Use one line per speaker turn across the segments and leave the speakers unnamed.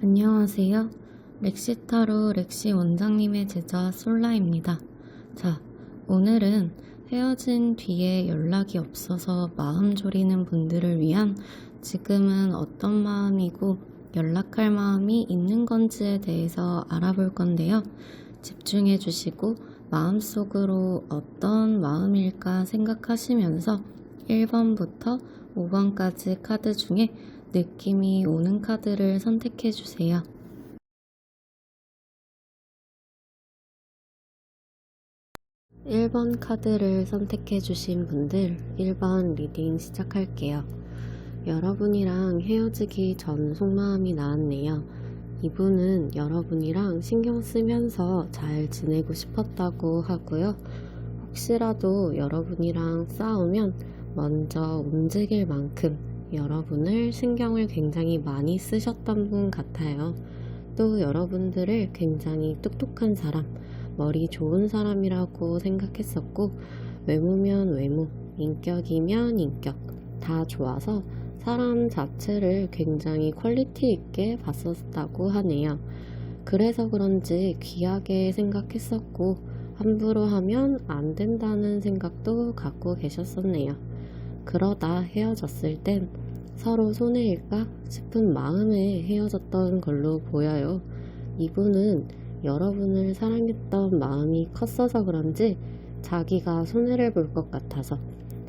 안녕하세요. 렉시타로 렉시 원장님의 제자 솔라입니다. 자, 오늘은 헤어진 뒤에 연락이 없어서 마음 졸이는 분들을 위한 지금은 어떤 마음이고 연락할 마음이 있는 건지에 대해서 알아볼 건데요. 집중해 주시고 마음속으로 어떤 마음일까 생각하시면서 1번부터 5번까지 카드 중에 느낌이 오는 카드를 선택해 주세요. 1번 카드를 선택해 주신 분들 1번 리딩 시작할게요. 여러분이랑 헤어지기 전 속마음이 나왔네요. 이분은 여러분이랑 신경 쓰면서 잘 지내고 싶었다고 하고요. 혹시라도 여러분이랑 싸우면 먼저 움직일 만큼 여러분을 신경을 굉장히 많이 쓰셨던 분 같아요. 또 여러분들을 굉장히 똑똑한 사람, 머리 좋은 사람이라고 생각했었고, 외모면 외모, 인격이면 인격, 다 좋아서 사람 자체를 굉장히 퀄리티 있게 봤었다고 하네요. 그래서 그런지 귀하게 생각했었고, 함부로 하면 안 된다는 생각도 갖고 계셨었네요. 그러다 헤어졌을 땐 서로 손해일까 싶은 마음에 헤어졌던 걸로 보여요. 이분은 여러분을 사랑했던 마음이 컸어서 그런지 자기가 손해를 볼 것 같아서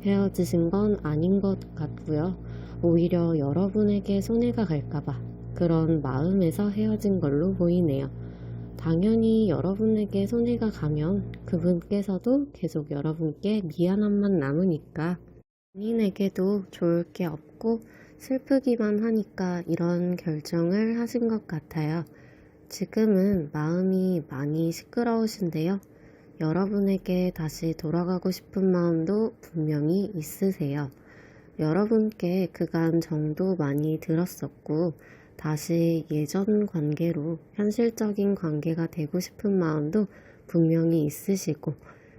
헤어지신 건 아닌 것 같고요. 오히려 여러분에게 손해가 갈까봐 그런 마음에서 헤어진 걸로 보이네요. 당연히 여러분에게 손해가 가면 그분께서도 계속 여러분께 미안함만 남으니까 본인에게도 좋을 게 없고 슬프기만 하니까 이런 결정을 하신 것 같아요. 지금은 마음이 많이 시끄러우신데요. 여러분에게 다시 돌아가고 싶은 마음도 분명히 있으세요. 여러분께 그간 정도 많이 들었었고 다시 예전 관계로 현실적인 관계가 되고 싶은 마음도 분명히 있으시고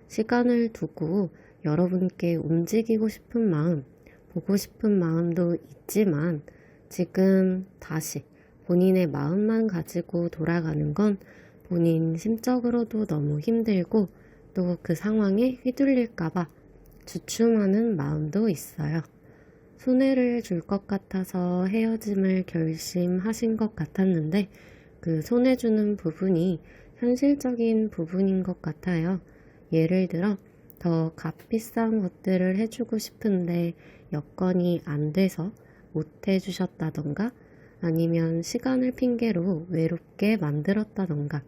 시간을 두고 여러분께 움직이고 싶은 마음, 보고 싶은 마음도 있지만 지금 다시 본인의 마음만 가지고 돌아가는 건 본인 심적으로도 너무 힘들고 또 그 상황에 휘둘릴까봐 주춤하는 마음도 있어요. 손해를 줄 것 같아서 헤어짐을 결심하신 것 같았는데 그 손해주는 부분이 현실적인 부분인 것 같아요. 예를 들어 더 값비싼 것들을 해주고 싶은데 여건이 안 돼서 못 해주셨다던가 아니면 시간을 핑계로 외롭게 만들었다던가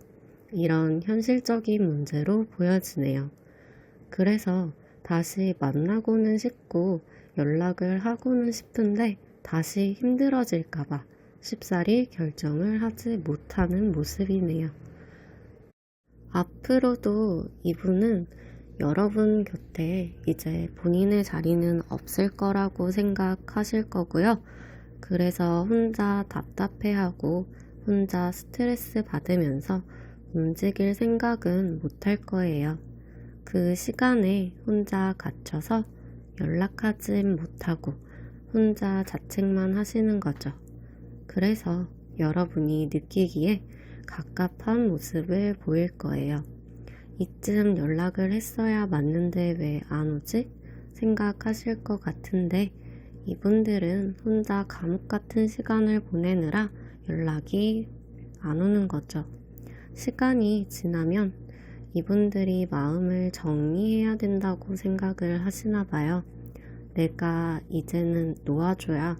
이런 현실적인 문제로 보여지네요. 그래서 다시 만나고는 싶고 연락을 하고는 싶은데 다시 힘들어질까봐 쉽사리 결정을 하지 못하는 모습이네요. 앞으로도 이분은 여러분 곁에 이제 본인의 자리는 없을 거라고 생각하실 거고요. 그래서 혼자 답답해하고 혼자 스트레스 받으면서 움직일 생각은 못할 거예요. 그 시간에 혼자 갇혀서 연락하진 못하고 혼자 자책만 하시는 거죠. 그래서 여러분이 느끼기에 갑갑한 모습을 보일 거예요. 이쯤 연락을 했어야 맞는데 왜 안 오지? 생각하실 것 같은데 이분들은 혼자 감옥 같은 시간을 보내느라 연락이 안 오는 거죠. 시간이 지나면 이분들이 마음을 정리해야 된다고 생각을 하시나 봐요. 내가 이제는 놓아줘야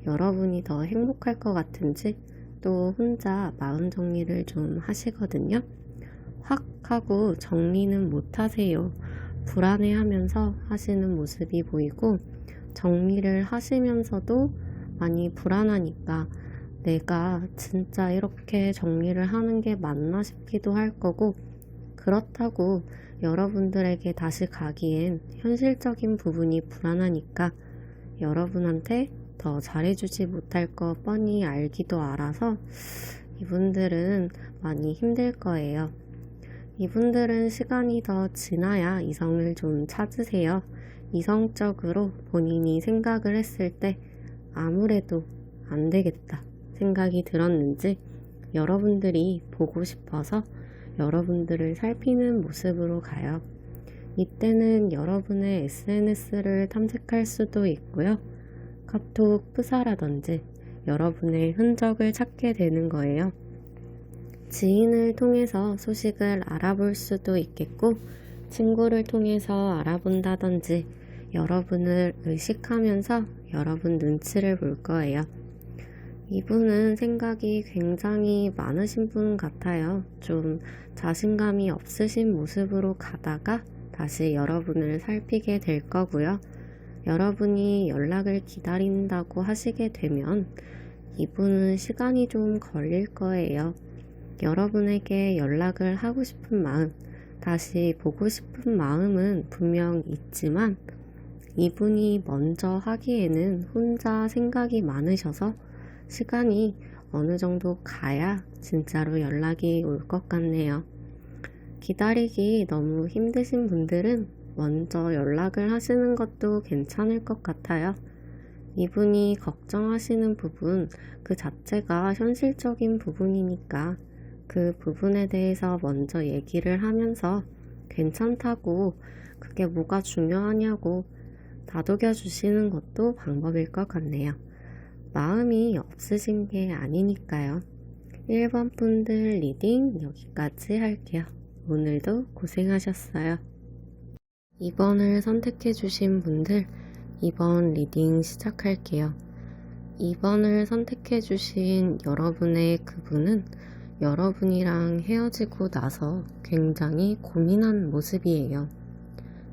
여러분이 더 행복할 것 같은지 또 혼자 마음 정리를 좀 하시거든요. 확 하고 정리는 못 하세요. 불안해하면서 하시는 모습이 보이고 정리를 하시면서도 많이 불안하니까 내가 진짜 이렇게 정리를 하는 게 맞나 싶기도 할 거고 그렇다고 여러분들에게 다시 가기엔 현실적인 부분이 불안하니까 여러분한테 더 잘해주지 못할 거 뻔히 알기도 알아서 이분들은 많이 힘들 거예요. 이분들은 시간이 더 지나야 이성을 좀 찾으세요. 이성적으로 본인이 생각을 했을 때 아무래도 안 되겠다 생각이 들었는지 여러분들이 보고 싶어서 여러분들을 살피는 모습으로 가요. 이때는 여러분의 SNS를 탐색할 수도 있고요. 카톡 프사라든지 여러분의 흔적을 찾게 되는 거예요. 지인을 통해서 소식을 알아볼 수도 있겠고, 친구를 통해서 알아본다든지 여러분을 의식하면서 여러분 눈치를 볼 거예요. 이분은 생각이 굉장히 많으신 분 같아요. 좀 자신감이 없으신 모습으로 가다가 다시 여러분을 살피게 될 거고요. 여러분이 연락을 기다린다고 하시게 되면 이분은 시간이 좀 걸릴 거예요. 여러분에게 연락을 하고 싶은 마음, 다시 보고 싶은 마음은 분명 있지만 이분이 먼저 하기에는 혼자 생각이 많으셔서 시간이 어느 정도 가야 진짜로 연락이 올 것 같네요. 기다리기 너무 힘드신 분들은 먼저 연락을 하시는 것도 괜찮을 것 같아요. 이분이 걱정하시는 부분 그 자체가 현실적인 부분이니까 그 부분에 대해서 먼저 얘기를 하면서 괜찮다고, 그게 뭐가 중요하냐고 다독여 주시는 것도 방법일 것 같네요. 마음이 없으신 게 아니니까요. 1번 분들 리딩 여기까지 할게요. 오늘도 고생하셨어요. 2번을 선택해 주신 분들 2번 리딩 시작할게요. 2번을 선택해 주신 여러분의 그분은 여러분이랑 헤어지고 나서 굉장히 고민한 모습이에요.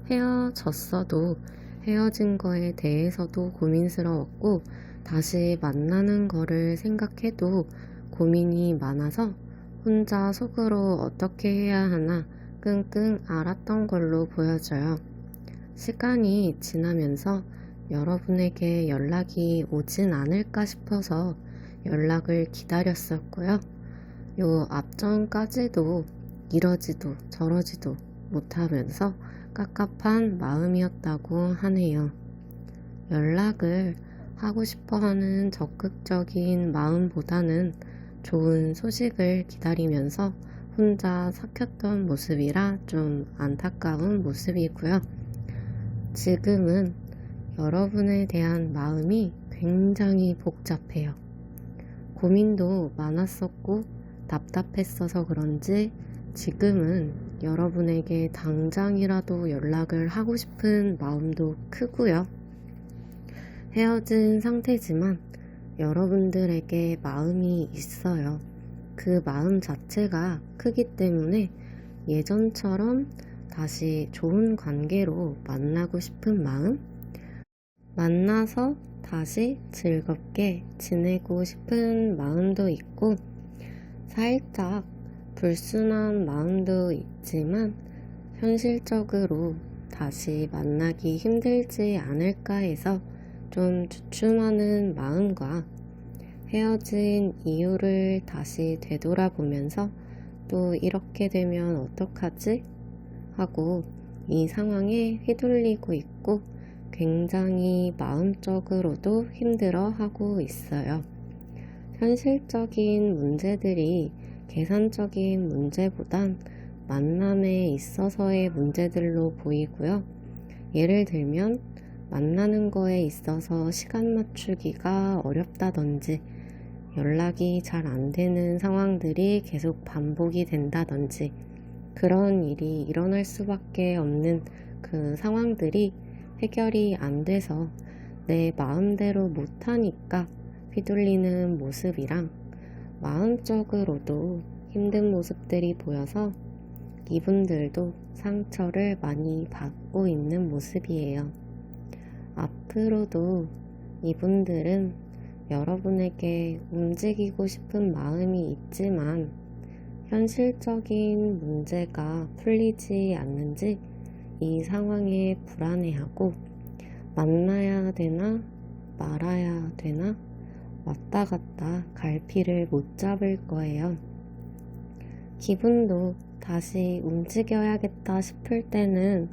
헤어졌어도 헤어진 거에 대해서도 고민스러웠고, 다시 만나는 거를 생각해도 고민이 많아서 혼자 속으로 어떻게 해야 하나 끙끙 앓았던 걸로 보여져요. 시간이 지나면서 여러분에게 연락이 오진 않을까 싶어서 연락을 기다렸었고요. 요 앞전까지도 이러지도 저러지도 못하면서 깝깝한 마음이었다고 하네요. 연락을 하고 싶어하는 적극적인 마음보다는 좋은 소식을 기다리면서 혼자 삭혔던 모습이라 좀 안타까운 모습이고요. 지금은 여러분에 대한 마음이 굉장히 복잡해요. 고민도 많았었고 답답했어서 그런지 지금은 여러분에게 당장이라도 연락을 하고 싶은 마음도 크고요. 헤어진 상태지만 여러분들에게 마음이 있어요. 그 마음 자체가 크기 때문에 예전처럼 다시 좋은 관계로 만나고 싶은 마음, 만나서 다시 즐겁게 지내고 싶은 마음도 있고, 살짝 불순한 마음도 있지만 현실적으로 다시 만나기 힘들지 않을까 해서 좀 주춤하는 마음과 헤어진 이유를 다시 되돌아보면서 또 이렇게 되면 어떡하지? 하고 이 상황에 휘둘리고 있고 굉장히 마음적으로도 힘들어 하고 있어요. 현실적인 문제들이 계산적인 문제보단 만남에 있어서의 문제들로 보이고요. 예를 들면 만나는 거에 있어서 시간 맞추기가 어렵다든지 연락이 잘 안 되는 상황들이 계속 반복이 된다든지 그런 일이 일어날 수밖에 없는 그 상황들이 해결이 안 돼서 내 마음대로 못하니까 휘둘리는 모습이랑 마음적으로도 힘든 모습들이 보여서 이분들도 상처를 많이 받고 있는 모습이에요. 앞으로도 이분들은 여러분에게 움직이고 싶은 마음이 있지만 현실적인 문제가 풀리지 않는지 이 상황에 불안해하고 만나야 되나 말아야 되나 왔다 갔다 갈피를 못 잡을 거예요. 기분도 다시 움직여야겠다 싶을 때는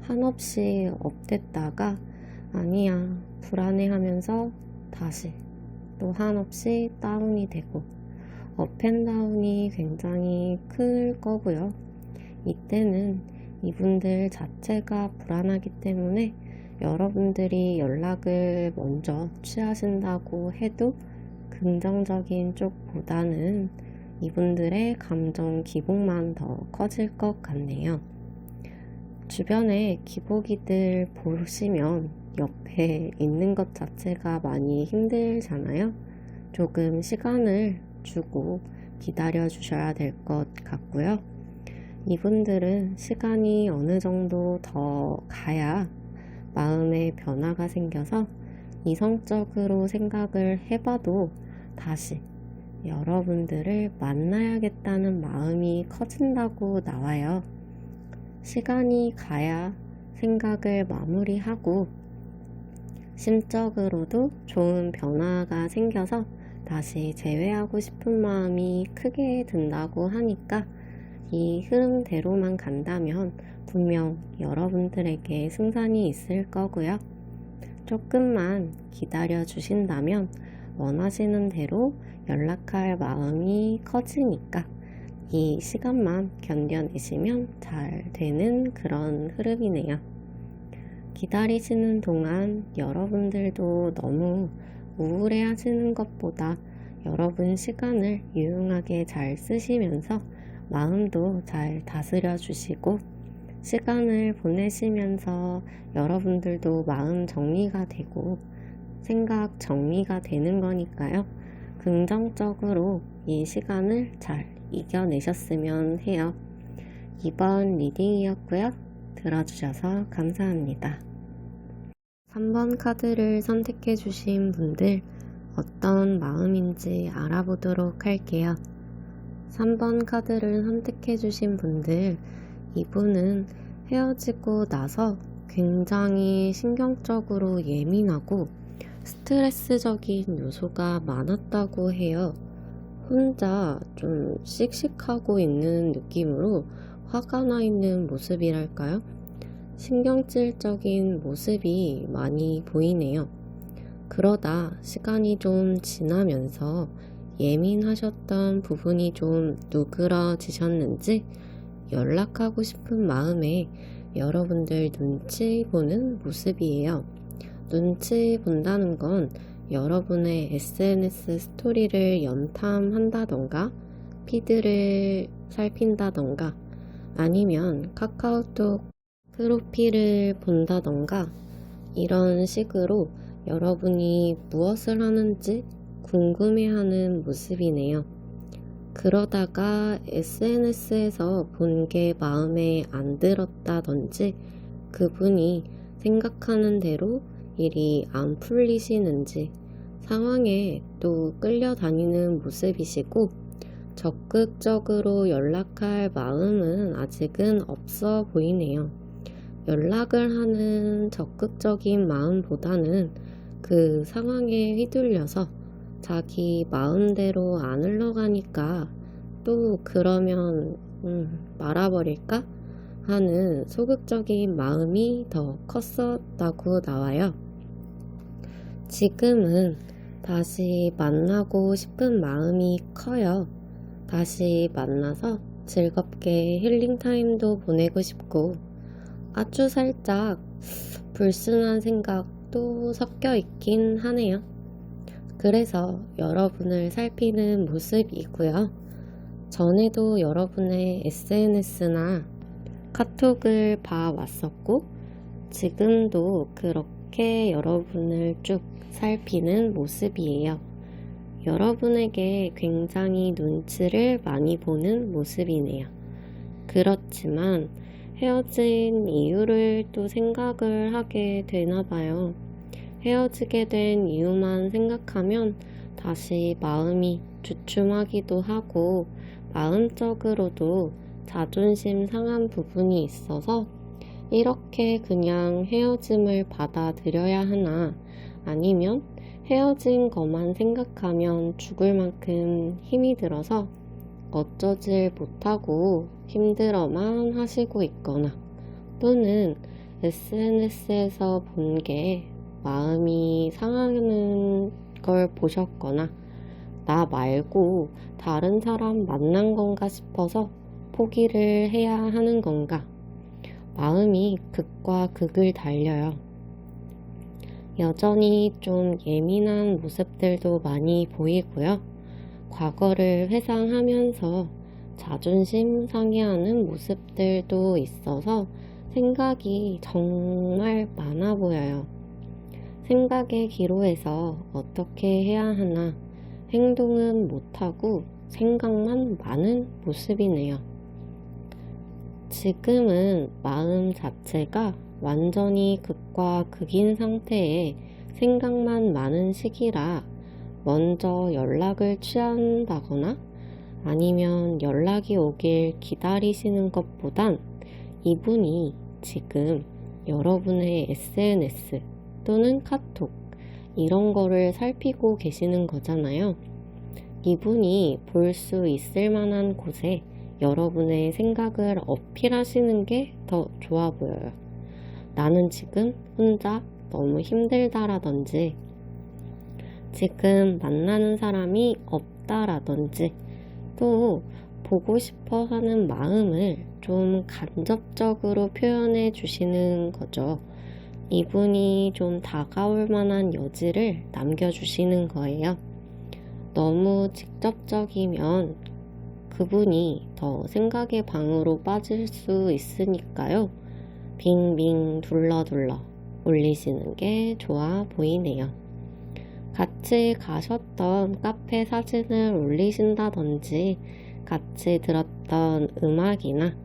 한없이 업됐다가 아니야, 불안해하면서 다시 또 한없이 다운이 되고 업앤다운이 굉장히 클 거고요. 이때는 이분들 자체가 불안하기 때문에 여러분들이 연락을 먼저 취하신다고 해도 긍정적인 쪽보다는 이분들의 감정 기복만 더 커질 것 같네요. 주변에 기복이들 보시면 옆에 있는 것 자체가 많이 힘들잖아요. 조금 시간을 주고 기다려 주셔야 될 것 같고요. 이분들은 시간이 어느 정도 더 가야 마음의 변화가 생겨서 이성적으로 생각을 해봐도 다시 여러분들을 만나야겠다는 마음이 커진다고 나와요. 시간이 가야 생각을 마무리하고 심적으로도 좋은 변화가 생겨서 다시 재회하고 싶은 마음이 크게 든다고 하니까 이 흐름대로만 간다면 분명 여러분들에게 승산이 있을 거고요. 조금만 기다려 주신다면 원하시는 대로 연락할 마음이 커지니까 이 시간만 견뎌내시면 잘 되는 그런 흐름이네요. 기다리시는 동안 여러분들도 너무 우울해 하시는 것보다 여러분 시간을 유용하게 잘 쓰시면서 마음도 잘 다스려 주시고 시간을 보내시면서 여러분들도 마음 정리가 되고 생각 정리가 되는 거니까요. 긍정적으로 이 시간을 잘 이겨내셨으면 해요. 이번 리딩이었고요. 들어주셔서 감사합니다. 3번 카드를 선택해 주신 분들 어떤 마음인지 알아보도록 할게요. 3번 카드를 선택해 주신 분들 이분은 헤어지고 나서 굉장히 신경적으로 예민하고 스트레스적인 요소가 많았다고 해요. 혼자 좀 씩씩하고 있는 느낌으로 화가 나 있는 모습이랄까요? 신경질적인 모습이 많이 보이네요. 그러다 시간이 좀 지나면서 예민하셨던 부분이 좀 누그러지셨는지 연락하고 싶은 마음에 여러분들 눈치 보는 모습이에요. 눈치 본다는 건 여러분의 SNS 스토리를 염탐한다던가 피드를 살핀다던가 아니면 카카오톡 프로필을 본다던가 이런 식으로 여러분이 무엇을 하는지 궁금해하는 모습이네요. 그러다가 SNS에서 본 게 마음에 안 들었다든지 그분이 생각하는 대로 일이 안 풀리시는지 상황에 또 끌려다니는 모습이시고 적극적으로 연락할 마음은 아직은 없어 보이네요. 연락을 하는 적극적인 마음보다는 그 상황에 휘둘려서 자기 마음대로 안 흘러가니까 또 그러면 말아버릴까 하는 소극적인 마음이 더 컸었다고 나와요. 지금은 다시 만나고 싶은 마음이 커요. 다시 만나서 즐겁게 힐링 타임도 보내고 싶고 아주 살짝 불순한 생각도 섞여 있긴 하네요. 그래서 여러분을 살피는 모습이고요. 전에도 여러분의 SNS나 카톡을 봐왔었고 지금도 그렇게 여러분을 쭉 살피는 모습이에요. 여러분에게 굉장히 눈치를 많이 보는 모습이네요. 그렇지만 헤어진 이유를 또 생각을 하게 되나봐요. 헤어지게 된 이유만 생각하면 다시 마음이 주춤하기도 하고 마음적으로도 자존심 상한 부분이 있어서 이렇게 그냥 헤어짐을 받아들여야 하나 아니면 헤어진 것만 생각하면 죽을 만큼 힘이 들어서 어쩌질 못하고 힘들어만 하시고 있거나 또는 SNS에서 본 게 마음이 상하는 걸 보셨거나 나 말고 다른 사람 만난 건가 싶어서 포기를 해야 하는 건가? 마음이 극과 극을 달려요. 여전히 좀 예민한 모습들도 많이 보이고요. 과거를 회상하면서 자존심 상해하는 모습들도 있어서 생각이 정말 많아 보여요. 생각의 기로에서 어떻게 해야 하나 행동은 못하고 생각만 많은 모습이네요. 지금은 마음 자체가 완전히 극과 극인 상태에 생각만 많은 시기라 먼저 연락을 취한다거나 아니면 연락이 오길 기다리시는 것보단 이분이 지금 여러분의 SNS 또는 카톡 이런 거를 살피고 계시는 거잖아요. 이분이 볼 수 있을 만한 곳에 여러분의 생각을 어필하시는 게 더 좋아 보여요. 나는 지금 혼자 너무 힘들다라든지 지금 만나는 사람이 없다라든지 또 보고 싶어 하는 마음을 좀 간접적으로 표현해 주시는 거죠. 이분이 좀 다가올 만한 여지를 남겨주시는 거예요. 너무 직접적이면 그분이 더 생각의 방으로 빠질 수 있으니까요. 빙빙 둘러둘러 올리시는 게 좋아 보이네요. 같이 가셨던 카페 사진을 올리신다든지 같이 들었던 음악이나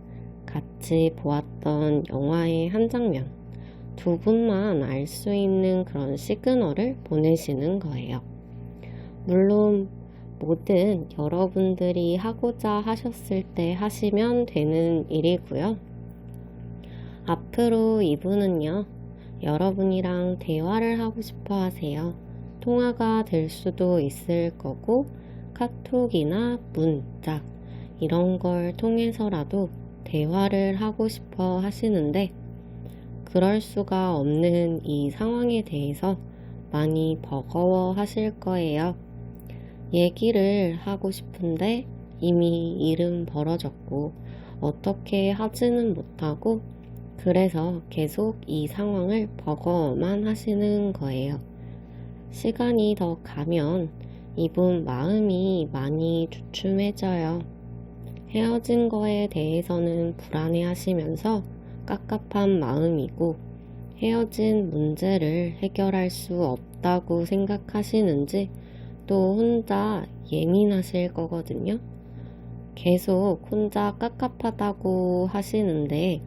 같이 보았던 영화의 한 장면 두 분만 알 수 있는 그런 시그널을 보내시는 거예요. 물론 뭐든 여러분들이 하고자 하셨을 때 하시면 되는 일이고요. 앞으로 이분은요, 여러분이랑 대화를 하고 싶어 하세요. 통화가 될 수도 있을 거고, 카톡이나 문자, 이런 걸 통해서라도 대화를 하고 싶어 하시는데, 그럴 수가 없는 이 상황에 대해서 많이 버거워 하실 거예요. 얘기를 하고 싶은데 이미 일은 벌어졌고 어떻게 하지는 못하고 그래서 계속 이 상황을 버거워만 하시는 거예요. 시간이 더 가면 이분 마음이 많이 주춤해져요. 헤어진 거에 대해서는 불안해 하시면서 깝깝한 마음이고 헤어진 문제를 해결할 수 없다고 생각하시는지 또 혼자 예민하실 거거든요. 계속 혼자 깝깝하다고 하시는데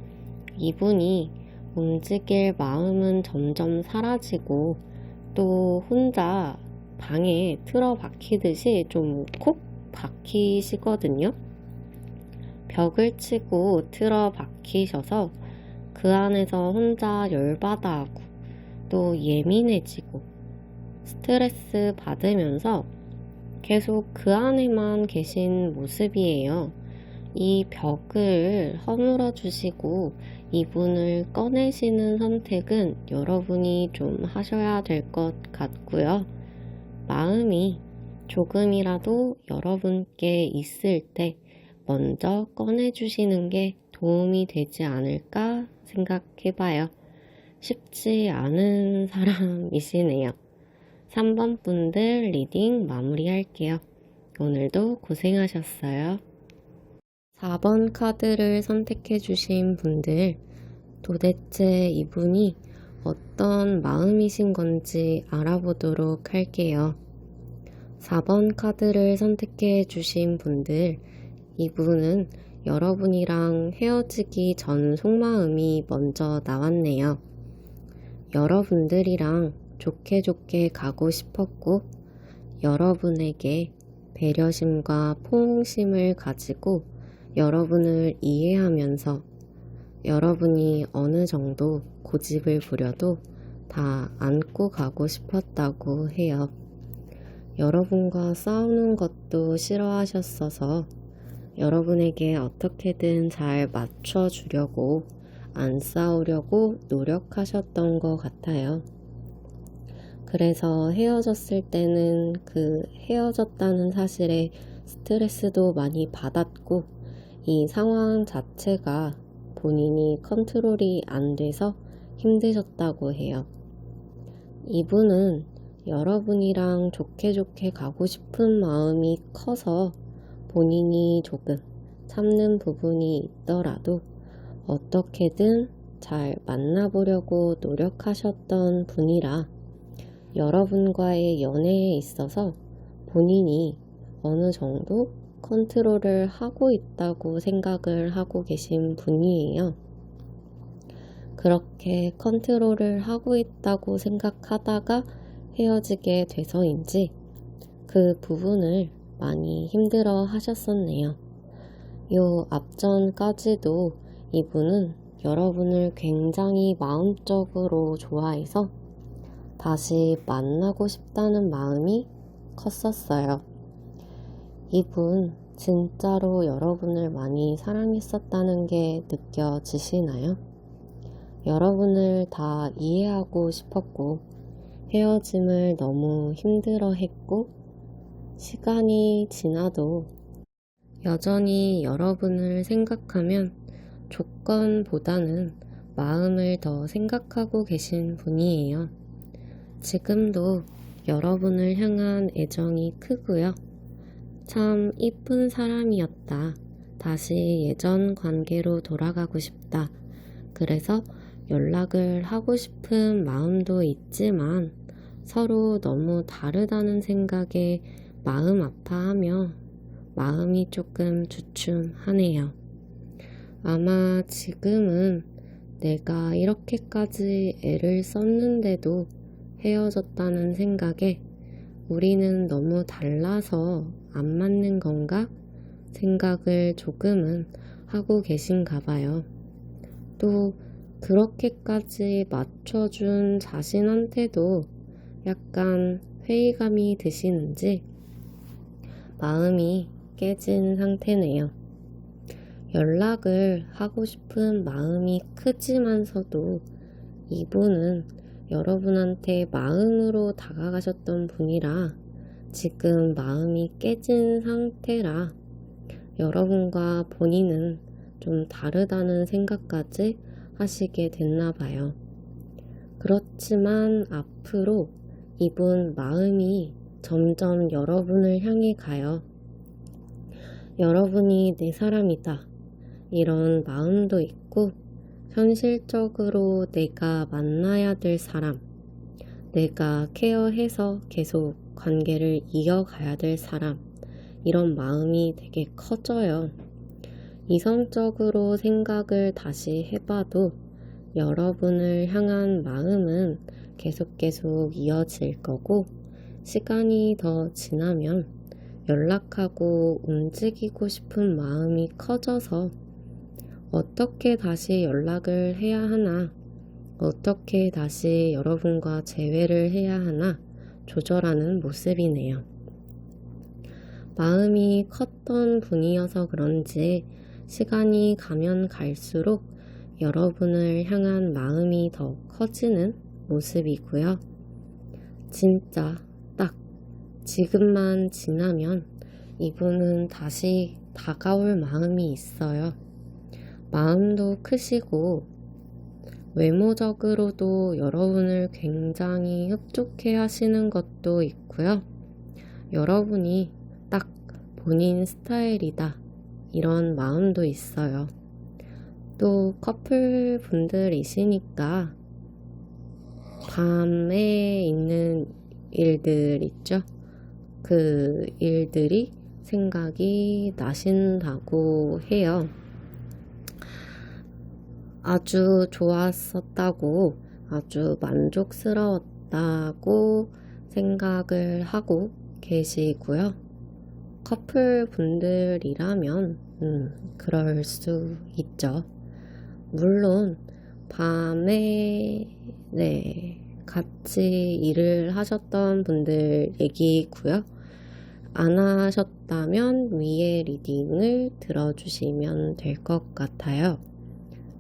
이분이 움직일 마음은 점점 사라지고 또 혼자 방에 틀어박히듯이 좀 콕 박히시거든요. 벽을 치고 틀어박히셔서 그 안에서 혼자 열받아하고 또 예민해지고 스트레스 받으면서 계속 그 안에만 계신 모습이에요. 이 벽을 허물어 주시고 이분을 꺼내시는 선택은 여러분이 좀 하셔야 될 것 같고요. 마음이 조금이라도 여러분께 있을 때 먼저 꺼내주시는 게 도움이 되지 않을까 생각해봐요. 쉽지 않은 사람이시네요. 3번 분들 리딩 마무리할게요. 오늘도 고생하셨어요. 4번 카드를 선택해주신 분들, 도대체 이분이 어떤 마음이신 건지 알아보도록 할게요. 4번 카드를 선택해주신 분들, 이분은 여러분이랑 헤어지기 전 속마음이 먼저 나왔네요. 여러분들이랑 좋게 좋게 가고 싶었고 여러분에게 배려심과 포옹심을 가지고 여러분을 이해하면서 여러분이 어느 정도 고집을 부려도 다 안고 가고 싶었다고 해요. 여러분과 싸우는 것도 싫어하셨어서 여러분에게 어떻게든 잘 맞춰주려고 안 싸우려고 노력하셨던 것 같아요. 그래서 헤어졌을 때는 그 헤어졌다는 사실에 스트레스도 많이 받았고, 이 상황 자체가 본인이 컨트롤이 안 돼서 힘드셨다고 해요. 이분은 여러분이랑 좋게 좋게 가고 싶은 마음이 커서 본인이 조금 참는 부분이 있더라도 어떻게든 잘 만나보려고 노력하셨던 분이라, 여러분과의 연애에 있어서 본인이 어느 정도 컨트롤을 하고 있다고 생각을 하고 계신 분이에요. 그렇게 컨트롤을 하고 있다고 생각하다가 헤어지게 돼서인지 그 부분을 많이 힘들어 하셨었네요. 요 앞전까지도 이분은 여러분을 굉장히 마음적으로 좋아해서 다시 만나고 싶다는 마음이 컸었어요. 이분 진짜로 여러분을 많이 사랑했었다는 게 느껴지시나요? 여러분을 다 이해하고 싶었고 헤어짐을 너무 힘들어 했고, 시간이 지나도 여전히 여러분을 생각하면 조건보다는 마음을 더 생각하고 계신 분이에요. 지금도 여러분을 향한 애정이 크고요. 참 이쁜 사람이었다. 다시 예전 관계로 돌아가고 싶다. 그래서 연락을 하고 싶은 마음도 있지만 서로 너무 다르다는 생각에 마음 아파하며 마음이 조금 주춤하네요. 아마 지금은 내가 이렇게까지 애를 썼는데도 헤어졌다는 생각에 우리는 너무 달라서 안 맞는 건가 생각을 조금은 하고 계신가 봐요. 또 그렇게까지 맞춰준 자신한테도 약간 회의감이 드시는지 마음이 깨진 상태네요. 연락을 하고 싶은 마음이 크지만서도 이분은 여러분한테 마음으로 다가가셨던 분이라 지금 마음이 깨진 상태라 여러분과 본인은 좀 다르다는 생각까지 하시게 됐나 봐요. 그렇지만 앞으로 이분 마음이 점점 여러분을 향해 가요. 여러분이 내 사람이다. 이런 마음도 있고, 현실적으로 내가 만나야 될 사람, 내가 케어해서 계속 관계를 이어가야 될 사람, 이런 마음이 되게 커져요. 이성적으로 생각을 다시 해봐도 여러분을 향한 마음은 계속 이어질 거고, 시간이 더 지나면 연락하고 움직이고 싶은 마음이 커져서 어떻게 다시 연락을 해야 하나, 어떻게 다시 여러분과 재회를 해야 하나 조절하는 모습이네요. 마음이 컸던 분이어서 그런지 시간이 가면 갈수록 여러분을 향한 마음이 더 커지는 모습이고요. 진짜 딱 지금만 지나면 이분은 다시 다가올 마음이 있어요. 마음도 크시고 외모적으로도 여러분을 굉장히 흡족해 하시는 것도 있고요. 여러분이 딱 본인 스타일이다. 이런 마음도 있어요. 또 커플 분들이시니까 밤에 있는 일들 있죠? 그 일들이 생각이 나신다고 해요. 아주 좋았었다고, 아주 만족스러웠다고 생각을 하고 계시고요. 커플 분들이라면 그럴 수 있죠. 물론 밤에 같이 일을 하셨던 분들 얘기고요. 안 하셨다면 위에 리딩을 들어주시면 될 것 같아요.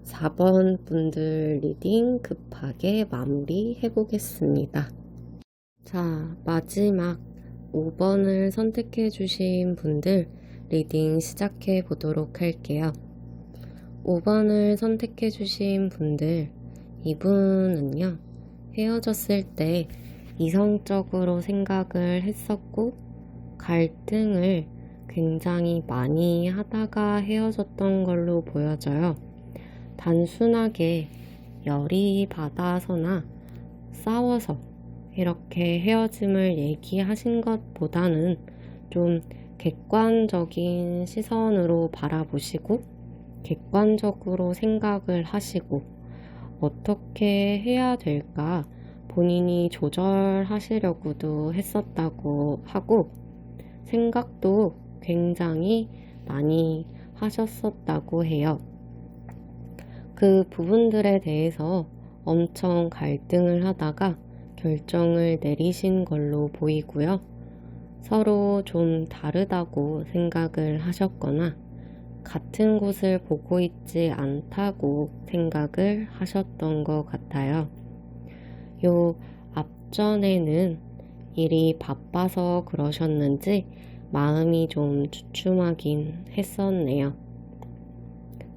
4번 분들 리딩 급하게 마무리 해보겠습니다. 자, 마지막 5번을 선택해 주신 분들 리딩 시작해 보도록 할게요. 5번을 선택해 주신 분들, 이분은요, 헤어졌을 때 이성적으로 생각을 했었고 갈등을 굉장히 많이 하다가 헤어졌던 걸로 보여져요. 단순하게 열이 받아서나 싸워서 이렇게 헤어짐을 얘기하신 것보다는 좀 객관적인 시선으로 바라보시고 객관적으로 생각을 하시고 어떻게 해야 될까 본인이 조절하시려고도 했었다고 하고 생각도 굉장히 많이 하셨었다고 해요. 그 부분들에 대해서 엄청 갈등을 하다가 결정을 내리신 걸로 보이고요. 서로 좀 다르다고 생각을 하셨거나 같은 곳을 보고 있지 않다고 생각을 하셨던 것 같아요. 요 앞전에는 일이 바빠서 그러셨는지 마음이 좀 주춤하긴 했었네요.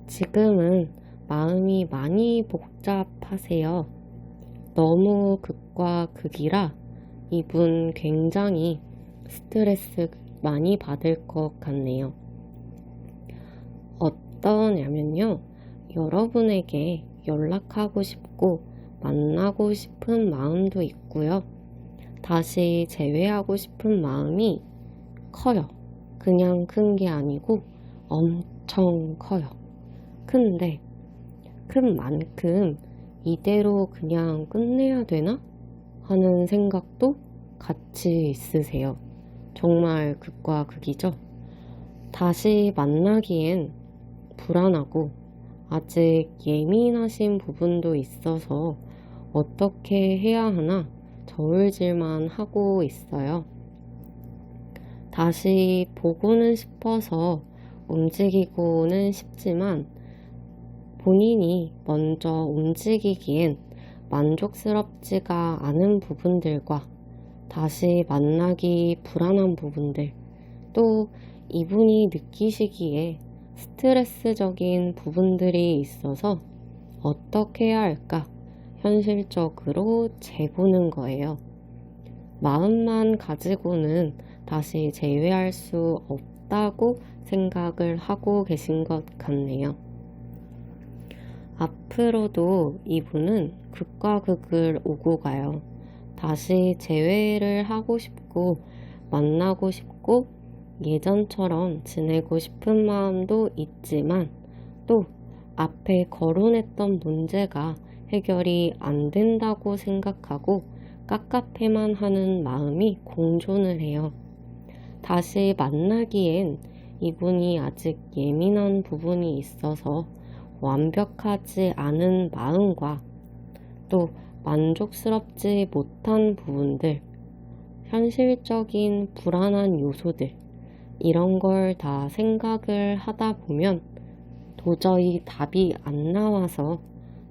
지금은 마음이 많이 복잡하세요. 너무 극과 극이라 이분 굉장히 스트레스 많이 받을 것 같네요. 어떠냐면요. 여러분에게 연락하고 싶고 만나고 싶은 마음도 있고요. 다시 재회하고 싶은 마음이 커요. 그냥 큰 게 아니고 엄청 커요. 근데 큰 만큼 이대로 그냥 끝내야 되나? 하는 생각도 같이 있으세요. 정말 극과 극이죠. 다시 만나기엔 불안하고 아직 예민하신 부분도 있어서 어떻게 해야 하나 저울질만 하고 있어요. 다시 보고는 싶어서 움직이고는 싶지만 본인이 먼저 움직이기엔 만족스럽지가 않은 부분들과 다시 만나기 불안한 부분들, 또 이분이 느끼시기에 스트레스적인 부분들이 있어서 어떻게 해야 할까 현실적으로 재보는 거예요. 마음만 가지고는 다시 재회할 수 없다고 생각을 하고 계신 것 같네요. 앞으로도 이분은 극과 극을 오고 가요. 다시 재회를 하고 싶고 만나고 싶고 예전처럼 지내고 싶은 마음도 있지만 또 앞에 거론했던 문제가 해결이 안 된다고 생각하고 깝깝해만 하는 마음이 공존을 해요. 다시 만나기엔 이분이 아직 예민한 부분이 있어서 완벽하지 않은 마음과 또 만족스럽지 못한 부분들, 현실적인 불안한 요소들, 이런 걸 다 생각을 하다 보면 도저히 답이 안 나와서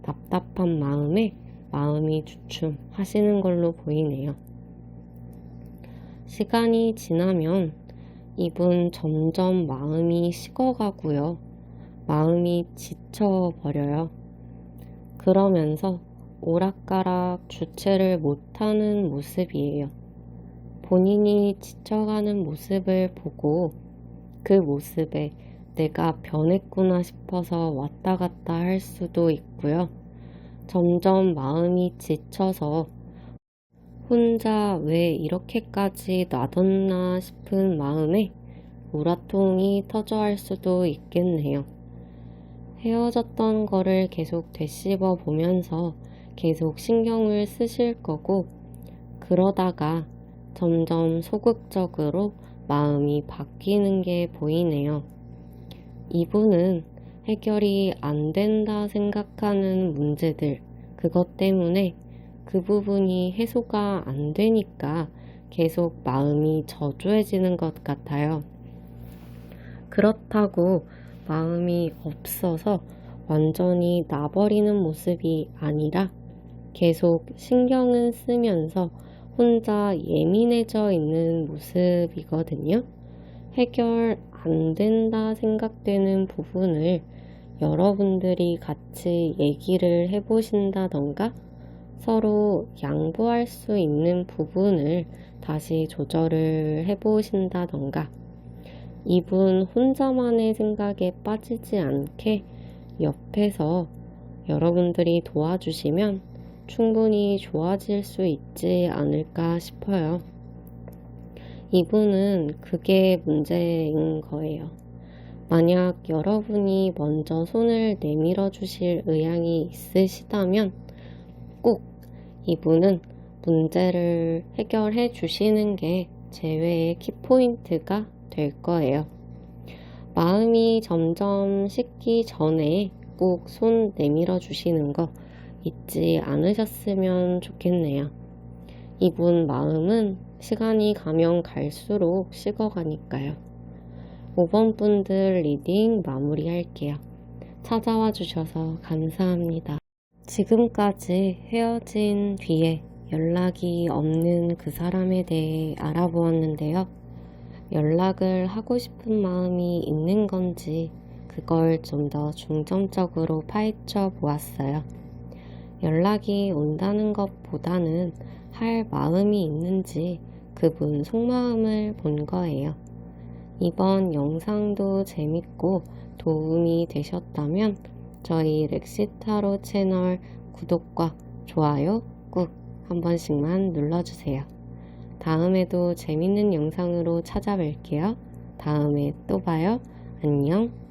답답한 마음에 마음이 주춤하시는 걸로 보이네요. 시간이 지나면 이분 점점 마음이 식어가고요. 마음이 지쳐버려요. 그러면서 오락가락 주체를 못하는 모습이에요. 본인이 지쳐가는 모습을 보고 그 모습에 내가 변했구나 싶어서 왔다 갔다 할 수도 있고요. 점점 마음이 지쳐서 혼자 왜 이렇게까지 놔뒀나 싶은 마음에 우라통이 터져할 수도 있겠네요. 헤어졌던 거를 계속 되씹어 보면서 계속 신경을 쓰실 거고 그러다가 점점 소극적으로 마음이 바뀌는 게 보이네요. 이분은 해결이 안 된다 생각하는 문제들, 그것 때문에 그 부분이 해소가 안 되니까 계속 마음이 저조해지는 것 같아요. 그렇다고 마음이 없어서 완전히 나버리는 모습이 아니라 계속 신경은 쓰면서 혼자 예민해져 있는 모습이거든요. 해결 안 된다 생각되는 부분을 여러분들이 같이 얘기를 해보신다던가 서로 양보할 수 있는 부분을 다시 조절을 해보신다던가 이분 혼자만의 생각에 빠지지 않게 옆에서 여러분들이 도와주시면 충분히 좋아질 수 있지 않을까 싶어요. 이분은 그게 문제인 거예요. 만약 여러분이 먼저 손을 내밀어 주실 의향이 있으시다면 꼭 이분은 문제를 해결해 주시는 게 제외의 키포인트가 될 거예요. 마음이 점점 식기 전에 꼭 손 내밀어 주시는 거 잊지 않으셨으면 좋겠네요. 이분 마음은 시간이 가면 갈수록 식어가니까요. 5번 분들 리딩 마무리할게요. 찾아와 주셔서 감사합니다. 지금까지 헤어진 뒤에 연락이 없는 그 사람에 대해 알아보았는데요. 연락을 하고 싶은 마음이 있는 건지 그걸 좀 더 중점적으로 파헤쳐 보았어요. 연락이 온다는 것보다는 할 마음이 있는지 그분 속마음을 본 거예요. 이번 영상도 재밌고 도움이 되셨다면 저희 렉시타로 채널 구독과 좋아요 꾹 한 번씩만 눌러주세요. 다음에도 재밌는 영상으로 찾아뵐게요. 다음에 또 봐요. 안녕.